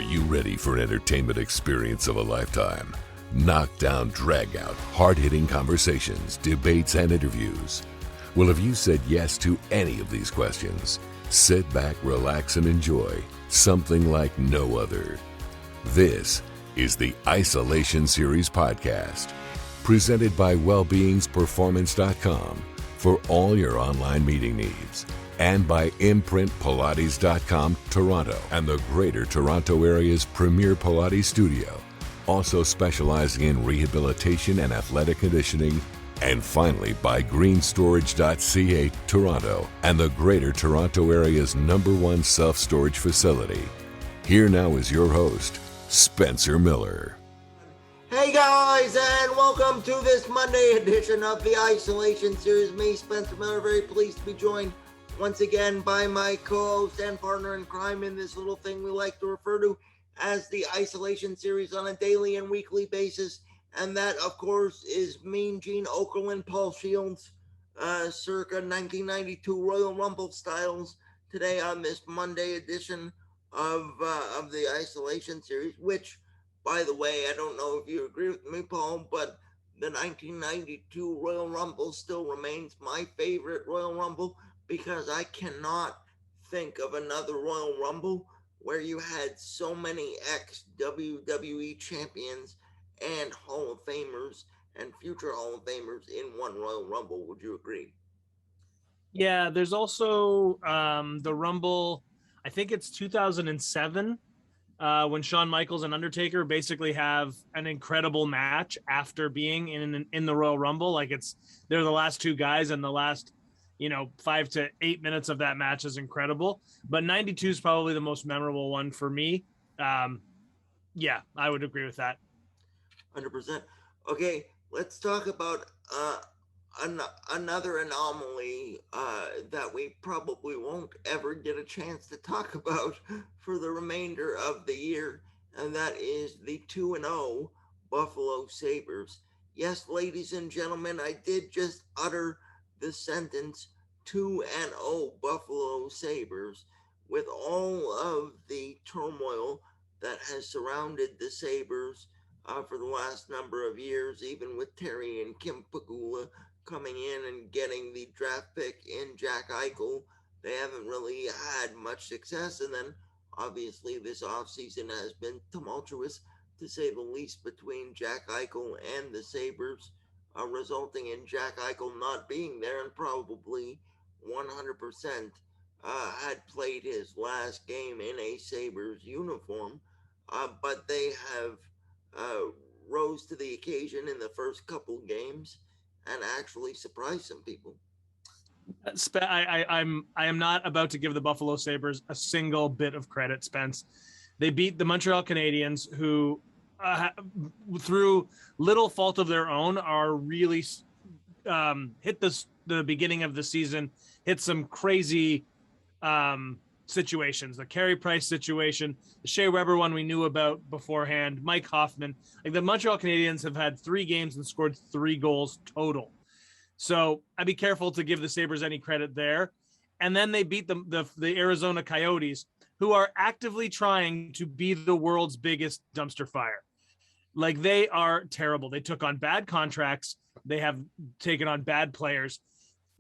you ready for an entertainment experience of a lifetime? Knockdown, drag-out, hard-hitting conversations, debates, and interviews. Well, if you said yes to any of these questions, sit back, relax, and enjoy something like no other. This is the Isolation Series podcast, presented by wellbeingsperformance.com for all your online meeting needs, and by imprintpilates.com Toronto and the Greater Toronto Area's premier Pilates studio, also specializing in rehabilitation and athletic conditioning, and finally by greenstorage.ca Toronto and the Greater Toronto Area's #1 self-storage facility. Here now is your host, Spencer Miller. Hey guys, and welcome to this Monday edition of the Isolation Series. Me, Spencer Miller, very pleased to be joined once again by my co-host and partner in crime in this little thing we like to refer to as the Isolation Series on a daily and weekly basis. And that, of course, is Mean Gene Okerlund, Paul Shields, circa 1992 Royal Rumble styles, today on this Monday edition of the Isolation Series, which, by the way, I don't know if you agree with me, Paul, but the 1992 Royal Rumble still remains my favorite Royal Rumble, because I cannot think of another Royal Rumble where you had so many ex-WWE champions and Hall of Famers and future Hall of Famers in one Royal Rumble. Would you agree? Yeah, there's also the Rumble, I think it's 2007, when Shawn Michaels and Undertaker basically have an incredible match after being in the Royal Rumble. Like they're the last two guys, and the last 5 to 8 minutes of that match is incredible. But 92 is probably the most memorable one for me. Yeah, I would agree with that. 100%. Okay, let's talk about another anomaly that we probably won't ever get a chance to talk about for the remainder of the year, and that is the 2-0 Buffalo Sabres. Yes, ladies and gentlemen, I did just utter the sentence 2-0 Buffalo Sabres. With all of the turmoil that has surrounded the Sabres for the last number of years, even with Terry and Kim Pegula coming in and getting the draft pick in Jack Eichel, they haven't really had much success. And then obviously this offseason has been tumultuous, to say the least, between Jack Eichel and the Sabres, resulting in Jack Eichel not being there and probably 100% had played his last game in a Sabres uniform. But they have rose to the occasion in the first couple games and actually surprised some people. I am not about to give the Buffalo Sabres a single bit of credit, Spence. They beat the Montreal Canadiens, who through little fault of their own are really hit the beginning of the season, hit some crazy situations. The Carey Price situation, the Shea Weber one we knew about beforehand, Mike Hoffman. Like, the Montreal Canadiens have had 3 games and scored 3 goals total. So I'd be careful to give the Sabres any credit there. And then they beat the Arizona Coyotes, who are actively trying to be the world's biggest dumpster fire. Like, they are terrible. They took on bad contracts. They have taken on bad players.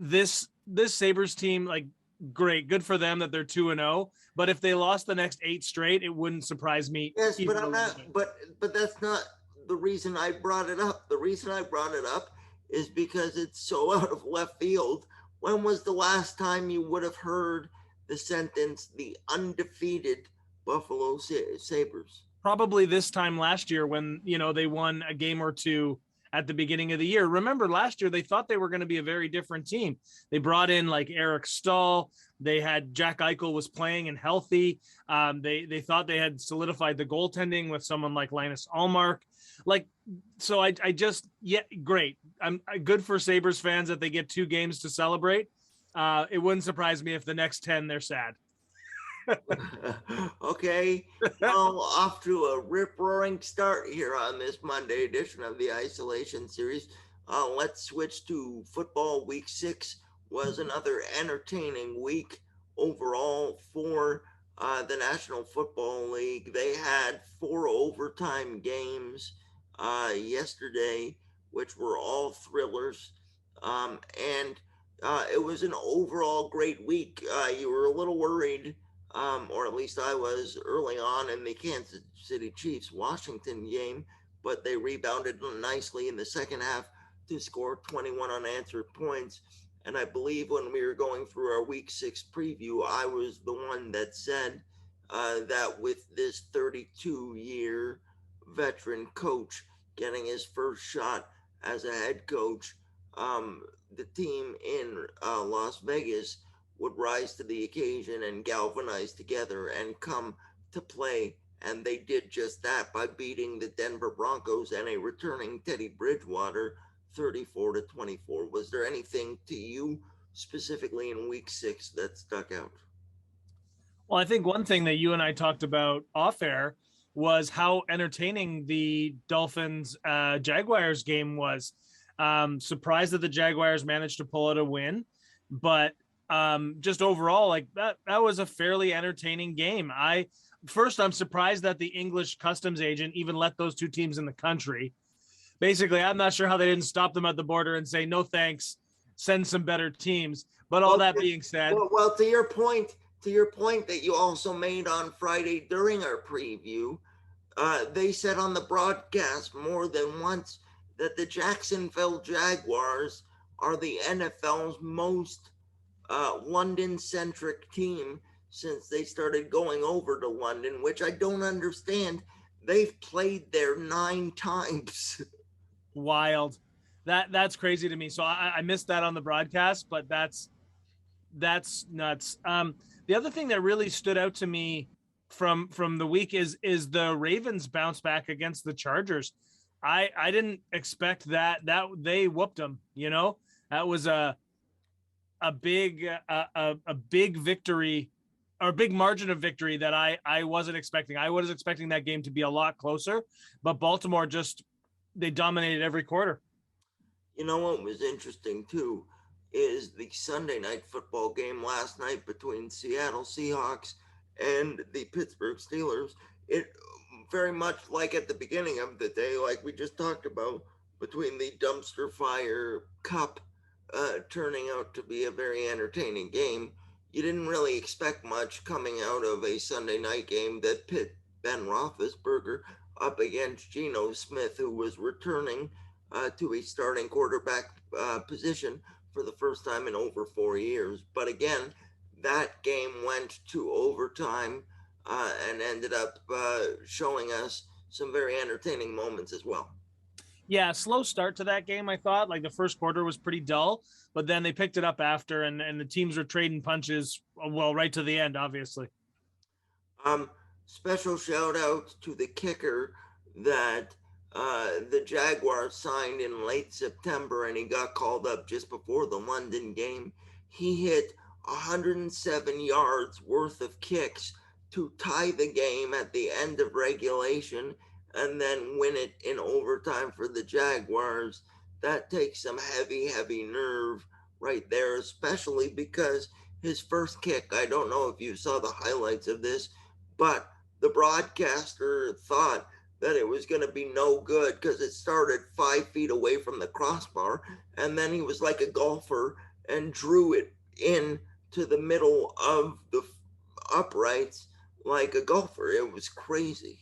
This Sabres team, like, great, good for them that they're 2-0. But if they lost the next 8 straight, it wouldn't surprise me. Yes, but I'm not. But that's not the reason I brought it up. The reason I brought it up is because it's so out of left field. When was the last time you would have heard the sentence, the undefeated Buffalo Sabres? Probably this time last year, when they won a game or two at the beginning of the year. Remember, last year they thought they were going to be a very different team. They brought in like Eric Stahl. They had Jack Eichel was playing and healthy. They thought they had solidified the goaltending with someone like Linus Ullmark. So I just, great. I'm good for Sabres fans that they get 2 games to celebrate. It wouldn't surprise me if the next 10 they're sad. Okay, well, off to a rip-roaring start here on this Monday edition of the Isolation Series. Let's switch to football. Week 6 was another entertaining week overall for the National Football League. They had 4 overtime games yesterday, which were all thrillers. And it was an overall great week. You were a little worried, or at least I was early on in the Kansas City Chiefs Washington game, but they rebounded nicely in the second half to score 21 unanswered points. And I believe when we were going through our week 6 preview, I was the one that said that with this 32-year veteran coach getting his first shot as a head coach, the team in Las Vegas would rise to the occasion and galvanize together and come to play. And they did just that by beating the Denver Broncos and a returning Teddy Bridgewater 34-24. Was there anything to you specifically in week 6 that stuck out? Well, I think one thing that you and I talked about off air was how entertaining the Dolphins Jaguars game was. Surprised that the Jaguars managed to pull out a win, but just overall, like that was a fairly entertaining game. I'm surprised that the English customs agent even let those two teams in the country. Basically, I'm not sure how they didn't stop them at the border and say, no, thanks, send some better teams. But all that being said, well, to your point that you also made on Friday during our preview, they said on the broadcast more than once that the Jacksonville Jaguars are the NFL's most London-centric team since they started going over to London, which I don't understand. They've played there 9 times. Wild. That's crazy to me. So I missed that on the broadcast, but that's nuts. The other thing that really stood out to me from the week is the Ravens bounce back against the Chargers. I didn't expect that they whooped them. That was a big victory, or a big margin of victory that I wasn't expecting. I was expecting that game to be a lot closer, but Baltimore they dominated every quarter. You know what was interesting too is the Sunday night football game last night between Seattle Seahawks and the Pittsburgh Steelers. It very much like at the beginning of the day, like we just talked about, between the dumpster fire cup turning out to be a very entertaining game. You didn't really expect much coming out of a Sunday night game that pit Ben Roethlisberger up against Geno Smith, who was returning to a starting quarterback position for the first time in over 4 years. But again, that game went to overtime and ended up showing us some very entertaining moments as well. Yeah, slow start to that game, I thought. Like the first quarter was pretty dull, but then they picked it up after, and the teams were trading punches, well, right to the end, obviously. Special shout out to the kicker that the Jaguars signed in late September, and he got called up just before the London game. He hit 107 yards worth of kicks to tie the game at the end of regulation and then win it in overtime for the Jaguars. That takes some heavy nerve right there, especially because his first kick, I don't know if you saw the highlights of this, but the broadcaster thought that it was going to be no good because it started 5 feet away from the crossbar, and then he was like a golfer and drew it in to the middle of the uprights like a golfer. It was crazy.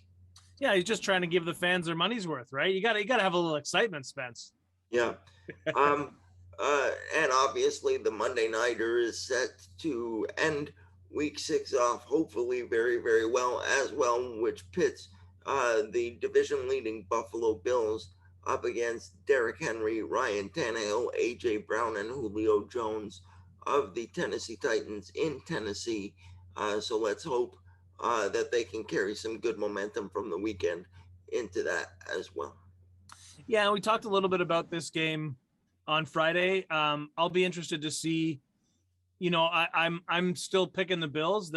Yeah, he's just trying to give the fans their money's worth, right? You got to have a little excitement, Spence. Yeah. And obviously the Monday Nighter is set to end week 6 off, hopefully very well as well, which pits the division leading Buffalo Bills up against Derrick Henry, Ryan Tannehill, AJ Brown, and Julio Jones of the Tennessee Titans in Tennessee. So let's hope that they can carry some good momentum from the weekend into that as well. Yeah, we talked a little bit about this game on Friday. I'll be interested to see. I'm still picking the Bills.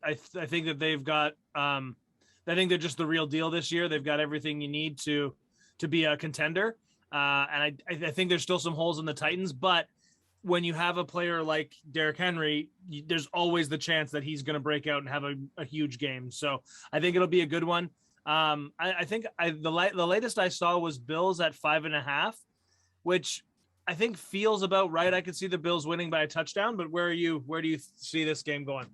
I think that they've got. I think they're just the real deal this year. They've got everything you need to be a contender. And I think there's still some holes in the Titans, but when you have a player like Derrick Henry, there's always the chance that he's going to break out and have a huge game. So I think it'll be a good one. I think the latest I saw was Bills at 5.5, which I think feels about right. I could see the Bills winning by a touchdown, but where do you see this game going?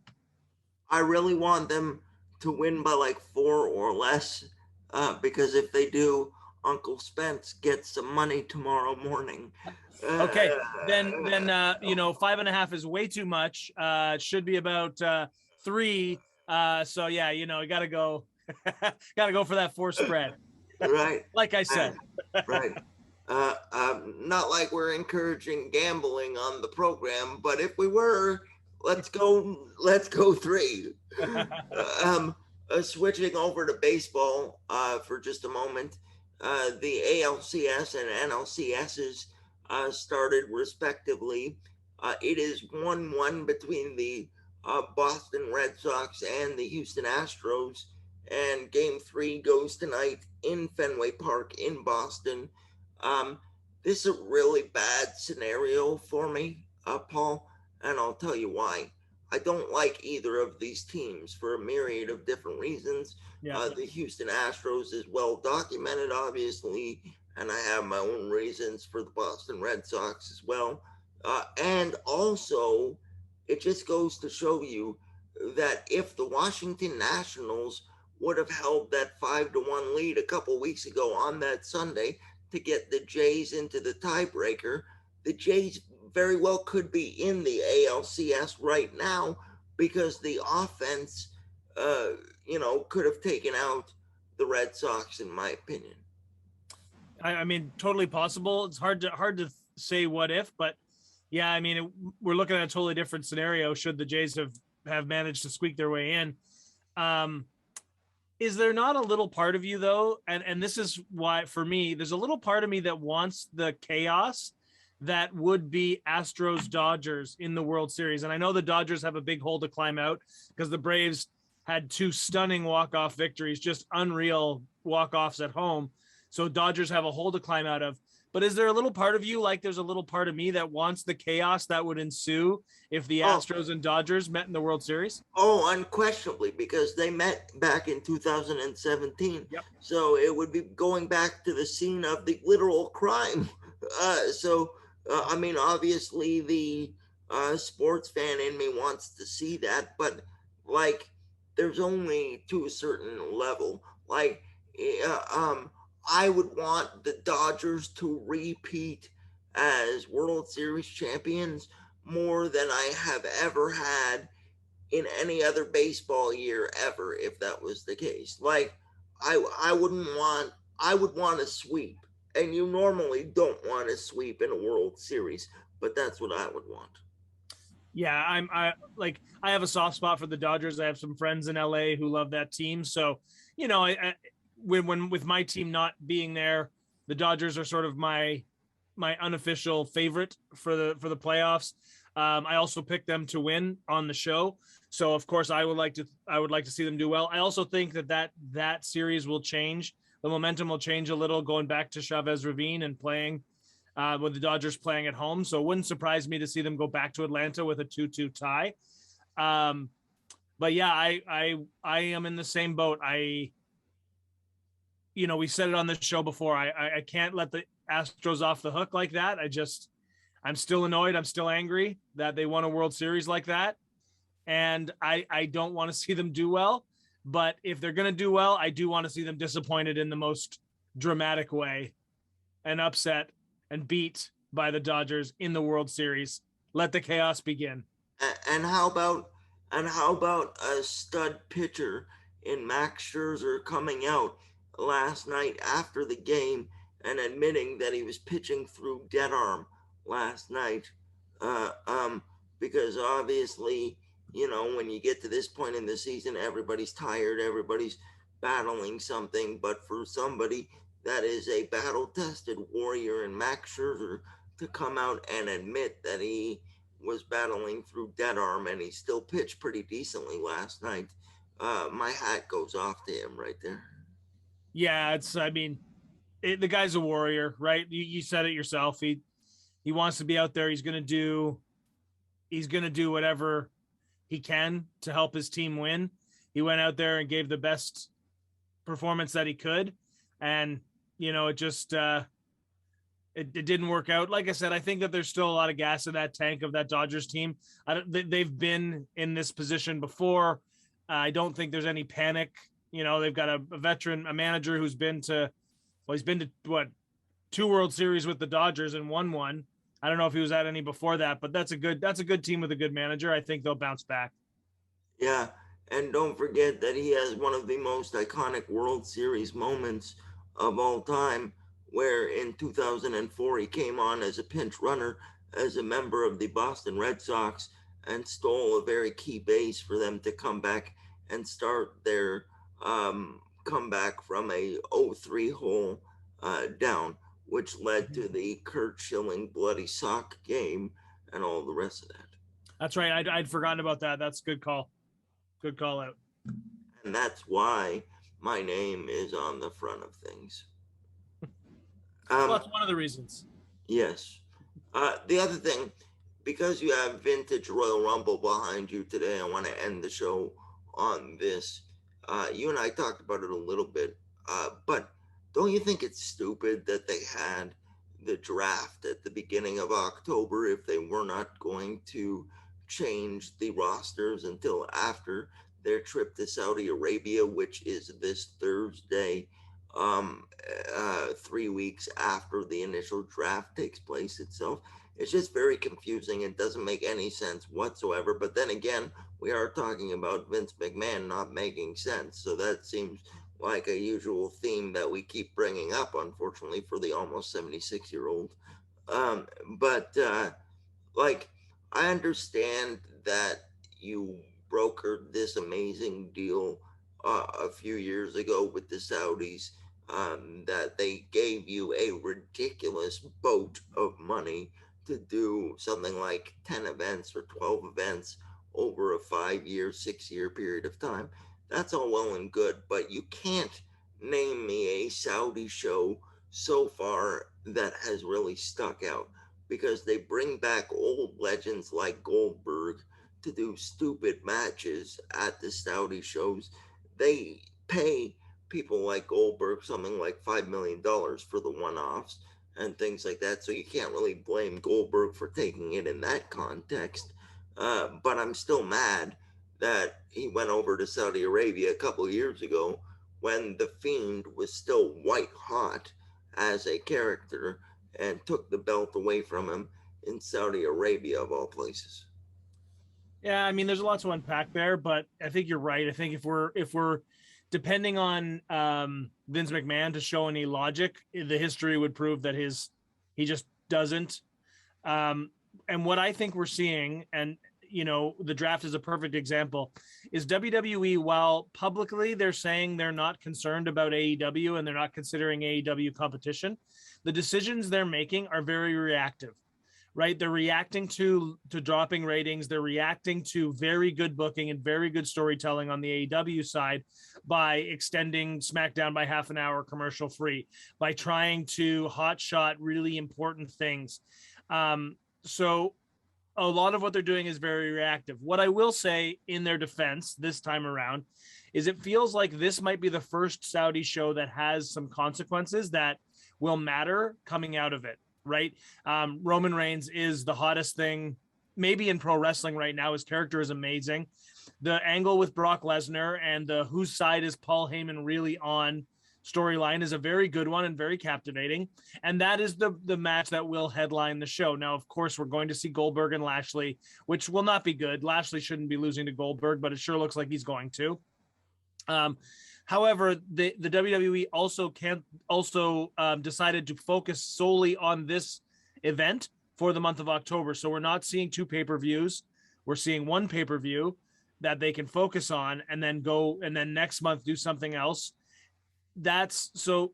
I really want them to win by like 4 or less, because if they do, Uncle Spence gets some money tomorrow morning. Okay, then 5.5 is way too much. It should be about 3. So yeah, you gotta go, gotta go for that 4 spread. Right. Like I said. Right. Not like we're encouraging gambling on the program, but if we were, let's go 3. Switching over to baseball for just a moment, the ALCS and NLCSs started respectively. It is 1-1 between the Boston Red Sox and the Houston Astros, and Game 3 goes tonight in Fenway Park in Boston. This is a really bad scenario for me, Paul, and I'll tell you why. I don't like either of these teams for a myriad of different reasons. Yeah. The Houston Astros is well documented, obviously, and I have my own reasons for the Boston Red Sox as well. And also, it just goes to show you that if the Washington Nationals would have held that 5-1 lead a couple weeks ago on that Sunday to get the Jays into the tiebreaker, the Jays very well could be in the ALCS right now because the offense, could have taken out the Red Sox, in my opinion. I mean, totally possible. It's hard to say what if, but yeah, I mean, we're looking at a totally different scenario should the Jays have managed to squeak their way in. Is there not a little part of you though? And this is why, for me, there's a little part of me that wants the chaos that would be Astros Dodgers in the World Series. And I know the Dodgers have a big hole to climb out because the Braves had 2 stunning walk-off victories, just unreal walk-offs at home. So Dodgers have a hole to climb out of. But is there a little part of you, like there's a little part of me that wants the chaos that would ensue if the Astros and Dodgers met in the World Series? Oh, unquestionably, because they met back in 2017. Yep. So it would be going back to the scene of the literal crime. I mean, obviously the sports fan in me wants to see that, but like, there's only to a certain level. Like, I would want the Dodgers to repeat as World Series champions more than I have ever had in any other baseball year ever, if that was the case. Like, I would want a sweep. And you normally don't want to sweep in a World Series, but that's what I would want. Yeah, I have a soft spot for the Dodgers. I have some friends in LA who love that team. So, when with my team not being there, the Dodgers are sort of my unofficial favorite for the playoffs. I also picked them to win on the show. So of course I would like to see them do well. I also think that series will change. The momentum will change a little going back to Chavez Ravine and playing with the Dodgers playing at home. So it wouldn't surprise me to see them go back to Atlanta with a 2-2 tie. But yeah, I am in the same boat. We said it on the show before. I can't let the Astros off the hook like that. I'm still annoyed. I'm still angry that they won a World Series like that. And I don't want to see them do well. But if they're going to do well, I do want to see them disappointed in the most dramatic way and upset and beat by the Dodgers in the World Series. Let the chaos begin. And how about a stud pitcher in Max Scherzer coming out last night after the game and admitting that he was pitching through dead arm last night? Because obviously, when you get to this point in the season, everybody's tired, everybody's battling something. But for somebody that is a battle-tested warrior in Max Scherzer to come out and admit that he was battling through dead arm and he still pitched pretty decently last night, my hat goes off to him right there. Yeah, the guy's a warrior, right? You said it yourself. He wants to be out there. He's going to do whatever he can to help his team win. He went out there and gave the best performance that he could. And, it just, it didn't work out. Like I said, I think that there's still a lot of gas in that tank of that Dodgers team. They've been in this position before. I don't think there's any panic. They've got a veteran, a manager who's been to, he's been to what, 2 World Series with the Dodgers and won one. I don't know if he was at any before that, but that's a good team with a good manager. I think they'll bounce back. Yeah, and don't forget that he has one of the most iconic World Series moments of all time, where in 2004 he came on as a pinch runner as a member of the Boston Red Sox and stole a very key base for them to come back and start their comeback from a 0-3 hole down, which led to the Kurt Schilling bloody sock game and all the rest of that. That's right. I'd forgotten about that. That's a good call. Good call out. And that's why my name is on the front of things. Well, that's one of the reasons. Yes. The other thing, because you have vintage Royal Rumble behind you today, I want to end the show on this. You and I talked about it a little bit, but don't you think it's stupid that they had the draft at the beginning of October if they were not going to change the rosters until after their trip to Saudi Arabia, which is this Thursday, 3 weeks after the initial draft takes place itself? It's just very confusing and doesn't make any sense whatsoever. But then again, we are talking about Vince McMahon not making sense. So that seems like a usual theme that we keep bringing up, unfortunately, for the almost 76-year-old. Like, I understand that you brokered this amazing deal a few years ago with the Saudis, that they gave you a ridiculous boat of money to do something like 10 events or 12 events over a 5-year, 6-year period of time. That's all well and good, but you can't name me a Saudi show so far that has really stuck out, because they bring back old legends like Goldberg to do stupid matches at the Saudi shows. They pay people like Goldberg something like $5 million for the one-offs and things like that. So you can't really blame Goldberg for taking it in that context. But I'm still mad that he went over to Saudi Arabia a couple of years ago when The Fiend was still white hot as a character and took the belt away from him in Saudi Arabia, of all places. Yeah, I mean, there's a lot to unpack there, but I think you're right. I think if we're depending on Vince McMahon to show any logic, the history would prove that he just doesn't. And what I think we're seeing, and the draft is a perfect example, is WWE, while publicly they're saying they're not concerned about AEW and they're not considering AEW competition, the decisions they're making are very reactive. Right, they're reacting to dropping ratings. They're reacting to very good booking and very good storytelling on the AEW side by extending SmackDown by half an hour commercial free, by trying to hotshot really important things. So a lot of what they're doing is very reactive. What I will say in their defense this time around is it feels like this might be the first Saudi show that has some consequences that will matter coming out of it. Right. Roman Reigns is the hottest thing maybe in pro wrestling right now. His character is amazing. The angle with Brock Lesnar and the whose side is Paul Heyman really on storyline is a very good one and very captivating. And that is the match that will headline the show. Now, of course, we're going to see Goldberg and Lashley, which will not be good. Lashley shouldn't be losing to Goldberg, but it sure looks like he's going to. However, the WWE also decided to focus solely on this event for the month of October. So we're not seeing 2 pay-per-views. We're seeing 1 pay-per-view that they can focus on and then next month do something else. That's so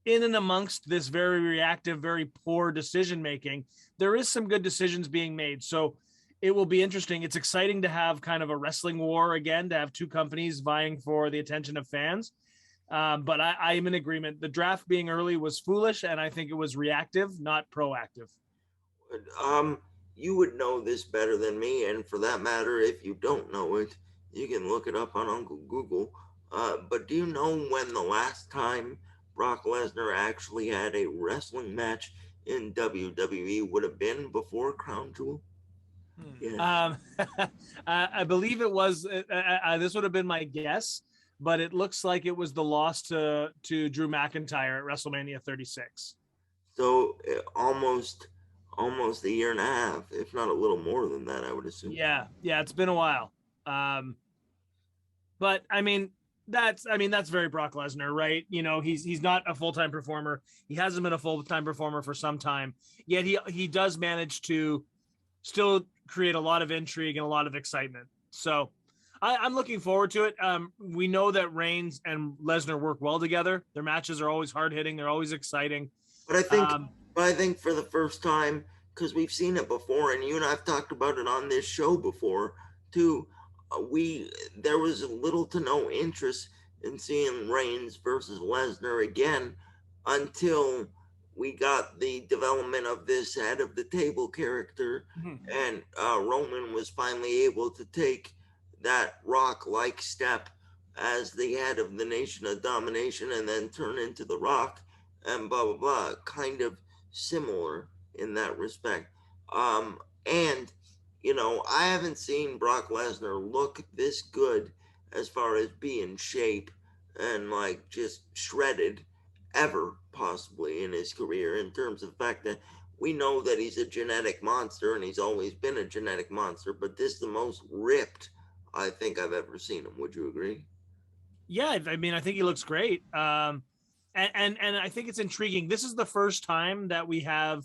in and amongst this very reactive, very poor decision-making, there is some good decisions being made. So it will be interesting. It's exciting to have kind of a wrestling war again, to have 2 companies vying for the attention of fans. But I am in agreement. The draft being early was foolish, and I think it was reactive, not proactive. Um, you would know this better than me, and for that matter, if you don't know it, you can look it up on Uncle Google. But do you know when the last time Brock Lesnar actually had a wrestling match in WWE would have been before Crown Jewel? Yeah. Um, I believe it was. This would have been my guess, but it looks like it was the loss to Drew McIntyre at WrestleMania 36. So almost a year and a half, if not a little more than that, I would assume. Yeah, it's been a while. Um, but that's very Brock Lesnar, right? You know, he's not a full-time performer. He hasn't been a full-time performer for some time. Yet he does manage to still create a lot of intrigue and a lot of excitement. So I'm looking forward to it. We know that Reigns and Lesnar work well together. Their matches are always hard hitting. They're always exciting. But I think, Um, but I think for the first time, because we've seen it before, and you and I've talked about it on this show before too. We There was little to no interest in seeing Reigns versus Lesnar again until we got the development of this head of the table character, and Roman was finally able to take that Rock-like step as the head of the Nation of Domination, and then turn into the Rock and blah blah blah, kind of similar in that respect. And I haven't seen Brock Lesnar look this good as far as being shape and like just shredded ever possibly in his career, in terms of the fact that we know that he's a genetic monster and he's always been a genetic monster, but this is the most ripped I think I've ever seen him. Would you agree? yeah, I mean, I think he looks great. And I think it's intriguing. This is the first time that we have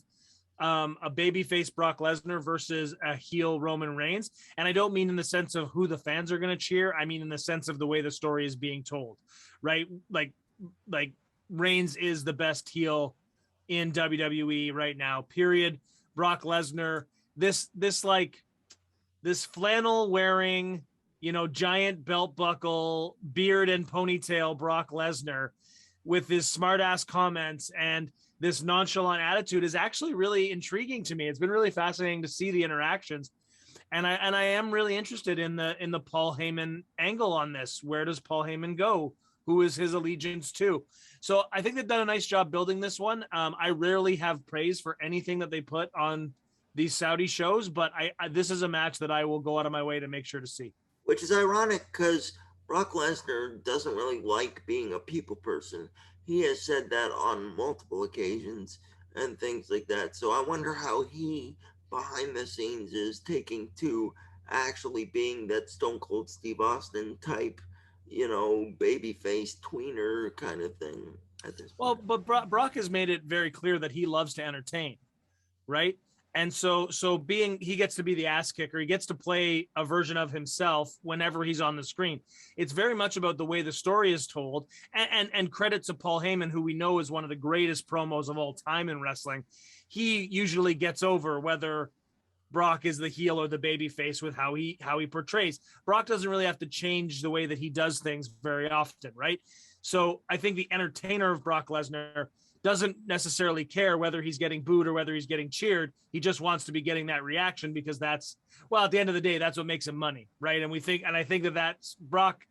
a babyface Brock Lesnar versus a heel Roman Reigns. And I don't mean in the sense of who the fans are going to cheer. I mean in the sense of the way the story is being told, right? Like Reigns is the best heel in WWE right now. Period. Brock Lesnar, this flannel wearing, giant belt buckle, beard and ponytail Brock Lesnar with his smart ass comments and this nonchalant attitude is actually really intriguing to me. It's been really fascinating to see the interactions. And I am really interested in the Paul Heyman angle on this. Where does Paul Heyman go? Who is his allegiance to? So I think they've done a nice job building this one. I rarely have praise for anything that they put on these Saudi shows, but this is a match that I will go out of my way to make sure to see. Which is ironic because Brock Lesnar doesn't really like being a people person. He has said that on multiple occasions and things like that. So I wonder how he, behind the scenes, is taking to actually being that Stone Cold Steve Austin type, babyface tweener kind of thing at this Well, point. but Brock has made it very clear that he loves to entertain, right? And so being he gets to be the ass kicker, he gets to play a version of himself whenever he's on the screen. It's very much about the way the story is told, and credit to Paul Heyman, who we know is one of the greatest promos of all time in wrestling. He usually gets over whether Brock is the heel or the baby face with how he portrays. Brock doesn't really have to change the way that he does things very often, right? So I think the entertainer of Brock Lesnar doesn't necessarily care whether he's getting booed or whether he's getting cheered. He just wants to be getting that reaction because at the end of the day, that's what makes him money, right? And I think that's Brock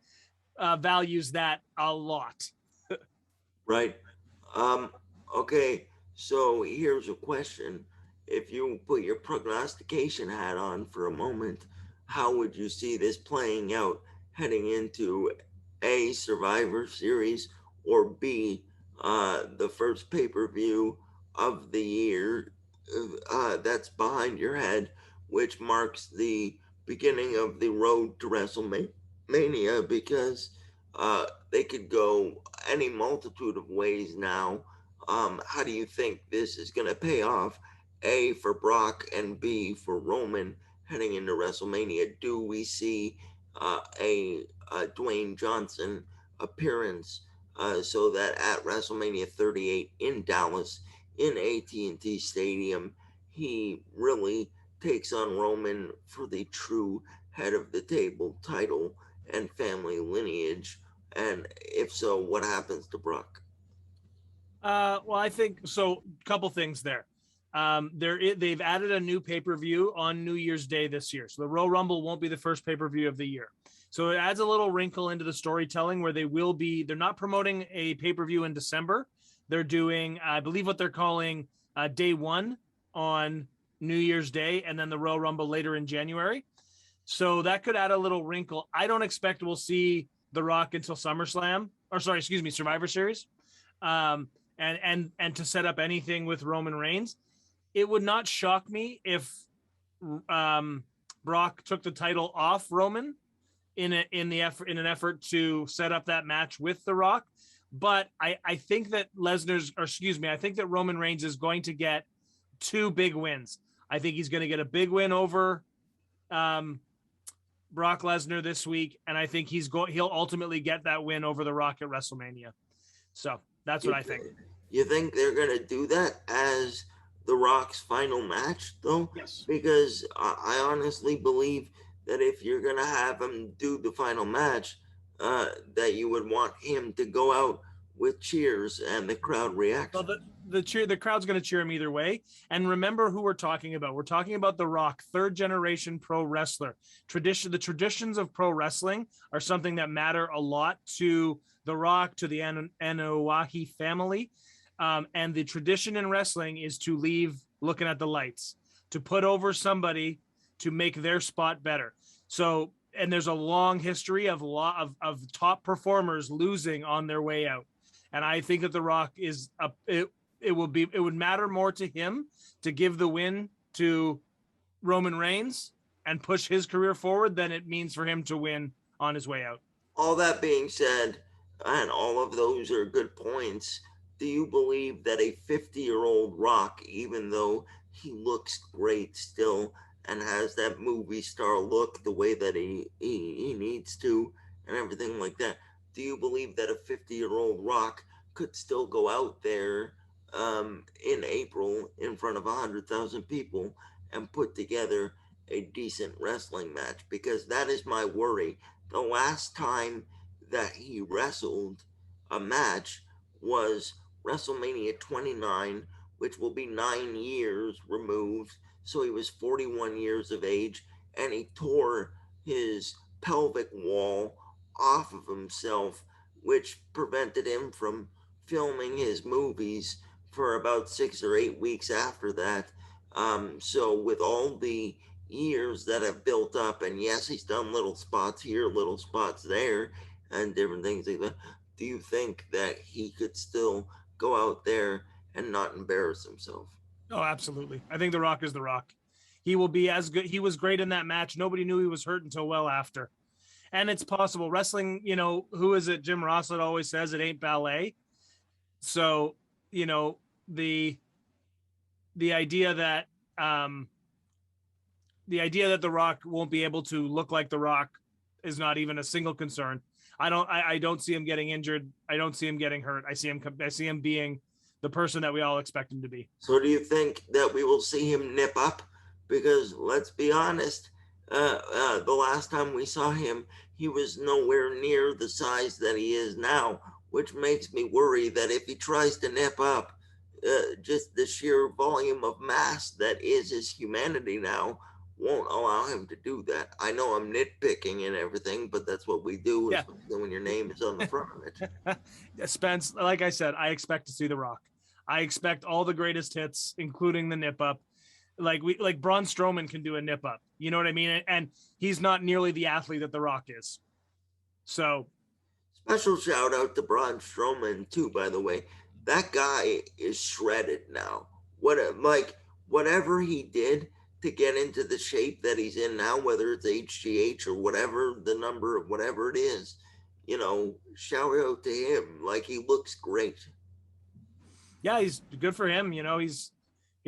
values that a lot. Right. Um, okay, so here's a question. If you put your prognostication hat on for a moment, how would you see this playing out heading into A, Survivor Series, or B, the first pay per view of the year that's behind your head, which marks the beginning of the road to WrestleMania? Because they could go any multitude of ways now. How do you think this is going to pay off? A, for Brock, and B, for Roman heading into WrestleMania? Do we see a Dwayne Johnson appearance, so that at WrestleMania 38 in Dallas in AT&T Stadium, he really takes on Roman for the true head of the table title and family lineage? And if so, what happens to Brock? Well, I think so. Couple things there. They've added a new pay-per-view on New Year's Day this year. So the Royal Rumble won't be the first pay-per-view of the year. So it adds a little wrinkle into the storytelling where they're not promoting a pay-per-view in December. They're doing, I believe what they're calling day one on New Year's Day, and then the Royal Rumble later in January. So that could add a little wrinkle. I don't expect we'll see The Rock until SummerSlam, Survivor Series. And to set up anything with Roman Reigns. It would not shock me if Brock took the title off Roman in an effort to set up that match with The Rock. But I think that I think that Roman Reigns is going to get two big wins. I think he's going to get a big win over Brock Lesnar this week, and I think he'll ultimately get that win over The Rock at WrestleMania. So that's what I think. You think they're going to do that as The Rock's final match, though? Yes. Because I honestly believe that if you're going to have him do the final match, that you would want him to go out with cheers and the crowd reaction. Well, the crowd's going to cheer him either way. And remember who we're talking about. We're talking about The Rock, third generation pro wrestler. The traditions of pro wrestling are something that matter a lot to The Rock, to the Anoa'i family. And the tradition in wrestling is to leave looking at the lights, to put over somebody to make their spot better. So, and there's a long history of top performers losing on their way out. And I think that The Rock it would matter more to him to give the win to Roman Reigns and push his career forward than it means for him to win on his way out. All that being said, and all of those are good points, do you believe that a 50-year-old Rock, even though he looks great still and has that movie star look the way that he needs to and everything like that, do you believe that a 50-year-old Rock could still go out there in April in front of 100,000 people and put together a decent wrestling match? Because that is my worry. The last time that he wrestled a match was WrestleMania 29, which will be 9 years removed. So he was 41 years of age, and he tore his pelvic wall off of himself, which prevented him from filming his movies for about 6 or 8 weeks after that. So with all the years that have built up, and yes, he's done little spots here, little spots there, and different things like that, do you think that he could still go out there and not embarrass himself? Oh, absolutely. I think The Rock is The Rock. He will be as good. He was great in that match. Nobody knew he was hurt until well after. And it's possible. Wrestling, who is it? Jim Ross always says it ain't ballet. So, the idea that The Rock won't be able to look like The Rock is not even a single concern. I don't see him getting injured. I don't see him getting hurt. I see him being the person that we all expect him to be. So do you think that we will see him nip up? Because let's be honest, the last time we saw him, he was nowhere near the size that he is now, which makes me worry that if he tries to nip up, just the sheer volume of mass that is his humanity now won't allow him to do that. I know I'm nitpicking and everything, but that's what we do, yeah, when your name is on the front of it. Spence, like I said, I expect to see The Rock. I expect all the greatest hits, including the nip up. Like Braun Strowman can do a nip up. You know what I mean? And he's not nearly the athlete that The Rock is. So special shout out to Braun Strowman too, by the way. That guy is shredded now. Whatever he did to get into the shape that he's in now, whether it's HGH or whatever, the number of whatever it is, shout out to him. Like, he looks great. Yeah, he's good for him. He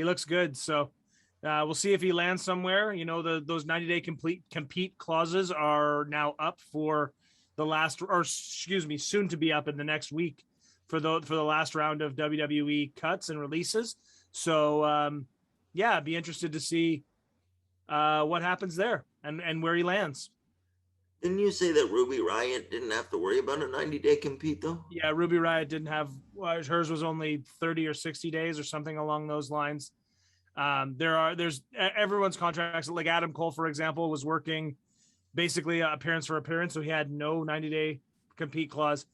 looks good. So we'll see if he lands somewhere. Those 90-day compete clauses are now up for soon to be up in the next week for the last round of WWE cuts and releases. So I'd be interested to see what happens there and where he lands. Didn't you say that Ruby Riott didn't have to worry about a 90-day compete, though? Yeah, Ruby Riott didn't have, hers was only 30 or 60 days or something along those lines. There's everyone's contracts. Like Adam Cole, for example, was working basically appearance for appearance, so he had no 90-day compete clause.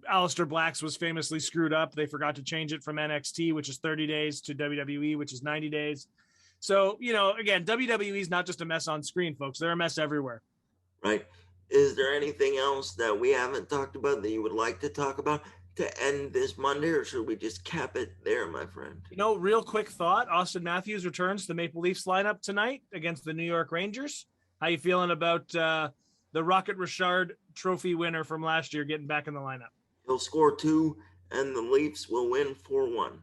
Aleister Black's was famously screwed up. They forgot to change it from NXT, which is 30 days, to WWE, which is 90 days. So, again, WWE is not just a mess on screen, folks. They're a mess everywhere. Right. Is there anything else that we haven't talked about that you would like to talk about to end this Monday, or should we just cap it there, my friend? Real quick thought. Austin Matthews returns to the Maple Leafs lineup tonight against the New York Rangers. How you feeling about the Rocket Richard Trophy winner from last year getting back in the lineup? He'll score 2, and the Leafs will win 4-1.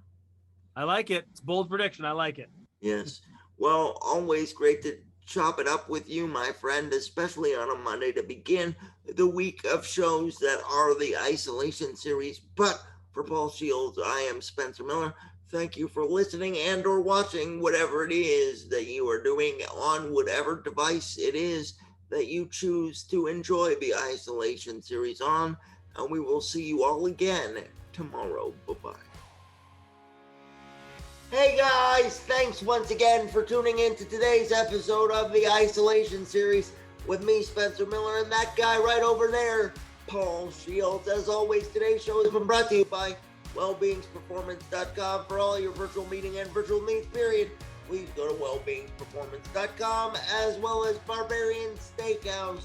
I like it. It's a bold prediction. I like it. Yes. Well, always great to chop it up with you, my friend, especially on a Monday to begin the week of shows that are the Isolation Series. But for Paul Shields, I am Spencer Miller. Thank you for listening and or watching whatever it is that you are doing on whatever device it is that you choose to enjoy the Isolation Series on. And we will see you all again tomorrow. Bye-bye. Hey guys, thanks once again for tuning in to today's episode of the Isolation Series with me, Spencer Miller, and that guy right over there, Paul Shields. As always, today's show has been brought to you by wellbeingsperformance.com for all your virtual meeting and virtual needs, period. Please go to wellbeingsperformance.com, as well as Barbarian Steakhouse,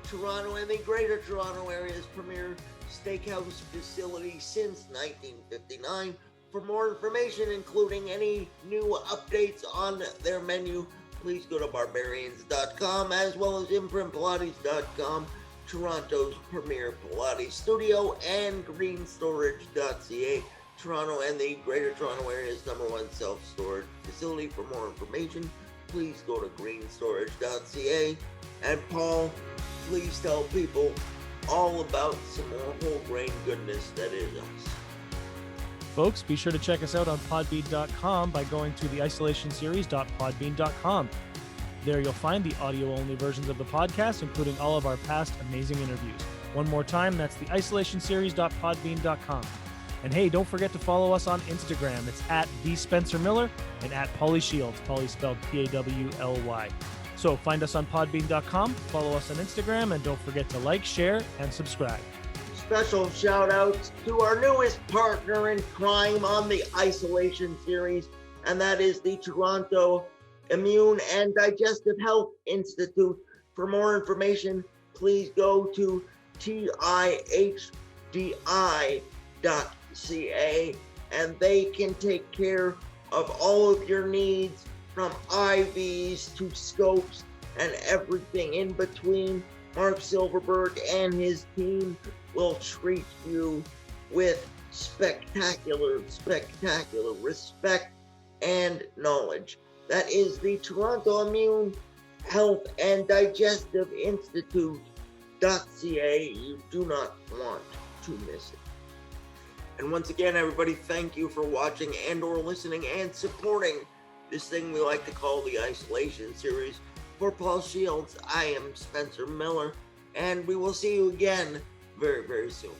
Toronto and the Greater Toronto Area's premier steakhouse facility since 1959. For more information, including any new updates on their menu, please go to barbarians.com, as well as imprintpilates.com, Toronto's premier Pilates studio, and greenstorage.ca, Toronto and the Greater Toronto Area's #1 self-storage facility. For more information, please go to greenstorage.ca. And Paul, please tell people all about some more whole grain goodness that is us. Folks, be sure to check us out on podbean.com by going to theisolationseries.podbean.com. There you'll find the audio-only versions of the podcast, including all of our past amazing interviews. One more time, that's theisolationseries.podbean.com. And hey, don't forget to follow us on Instagram. It's at @TheSpencerMiller and at Pauly Shields, Pauly spelled Pawly. So find us on podbean.com, follow us on Instagram, and don't forget to like, share, and subscribe. Special shout outs to our newest partner in crime on the Isolation Series, and that is the Toronto Immune and Digestive Health Institute. For more information, please go to TIHDI.ca, and they can take care of all of your needs, from IVs to scopes and everything in between. Mark Silverberg and his team will treat you with spectacular respect and knowledge. That is the Toronto Immune Health and Digestive Institute.ca. You do not want to miss it. And once again, everybody, thank you for watching and or listening and supporting this thing we like to call the Isolation Series. For Paul Shields, I am Spencer Miller, and we will see you again very, very soon.